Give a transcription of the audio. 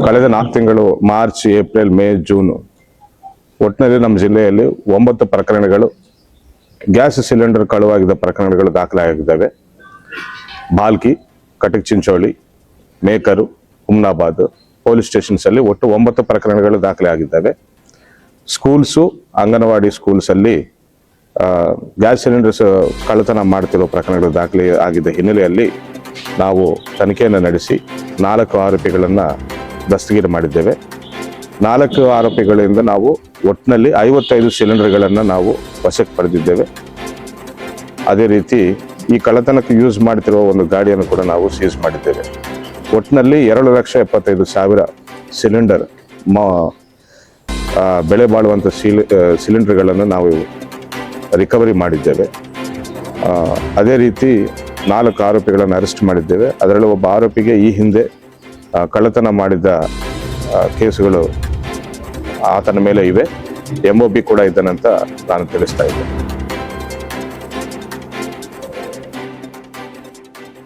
ಕಳೆದ 4 ತಿಂಗಳು March, April, May, June ಒಟ್ಟಿನಲ್ಲಿ ನಮ್ಮ ಜಿಲ್ಲೆಯಲ್ಲಿ 9 ಪ್ರಕರಣಗಳು ಗ್ಯಾಸ್ ಸಿಲಿಂಡರ್ ಕಳುವಾಗಿದ್ದ ಪ್ರಕರಣಗಳು ದಾಖಲಾಗಿದ್ದಾವೆ. ಬಾಲ್ಕಿ, ಕಟಕ್ ಚಿಂಚೋಳಿ, ಮೇಕರು, ಹುಮ್ನಾಬಾದ್ ಪೊಲೀಸ್ ಸ್ಟೇಷನ್ಸ್ ಅಲ್ಲಿ ಒಟ್ಟು 9 ಪ್ರಕರಣಗಳು ದಾಖಲೆ ಆಗಿದ್ದಾವೆ. ಸ್ಕೂಲ್ಸು, ಅಂಗನವಾಡಿ ಸ್ಕೂಲ್ಸ್ ಅಲ್ಲಿ ಗ್ಯಾಸ್ ಸಿಲಿಂಡರ್ಸ್ ಕಳ್ಳತನ ಮಾಡ್ತಿರೋ ಪ್ರಕರಣಗಳು ದಾಖಲೆ ಆಗಿದ್ದ ಹಿನ್ನೆಲೆಯಲ್ಲಿ ನಾವು ತನಿಖೆಯನ್ನು ನಡೆಸಿ 4 ಆರೋಪಿಗಳನ್ನು ದಸ್ತಗಿರಿ ಮಾಡಿದ್ದೇವೆ. 4 ಆರೋಪಿಗಳಿಂದ ನಾವು ಒಟ್ಟಿನಲ್ಲಿ 55 ಸಿಲಿಂಡರ್ಗಳನ್ನು ನಾವು ವಶಕ್ಕೆ ಪಡೆದಿದ್ದೇವೆ. ಅದೇ ರೀತಿ ಈ ಕಳ್ಳತನಕ್ಕೆ ಯೂಸ್ ಮಾಡ್ತಿರುವ ಒಂದು ಗಾಡಿಯನ್ನು ಕೂಡ ನಾವು ಸೀಸ್ ಮಾಡಿದ್ದೇವೆ. ಒಟ್ಟಿನಲ್ಲಿ 2,75,000 ಸಿಲಿಂಡರ್ ಬೆಲೆ ಬಾಳುವಂಥ ಸಿಲಿಂಡರ್ಗಳನ್ನು ನಾವು ರಿಕವರಿ ಮಾಡಿದ್ದೇವೆ. ಅದೇ ರೀತಿ 4 ಆರೋಪಿಗಳನ್ನು ಅರೆಸ್ಟ್ ಮಾಡಿದ್ದೇವೆ. ಅದರಲ್ಲಿ ಒಬ್ಬ ಆರೋಪಿಗೆ ಈ ಹಿಂದೆ ಕಳ್ಳತನ ಮಾಡಿದ ಕೇಸುಗಳು ಆತನ ಮೇಲೆ ಇವೆ. MOB ಕೂಡ ಇದ್ದಾನಂತ ನಾನು ತಿಳಿಸ್ತಾ ಇದ್ದೆ.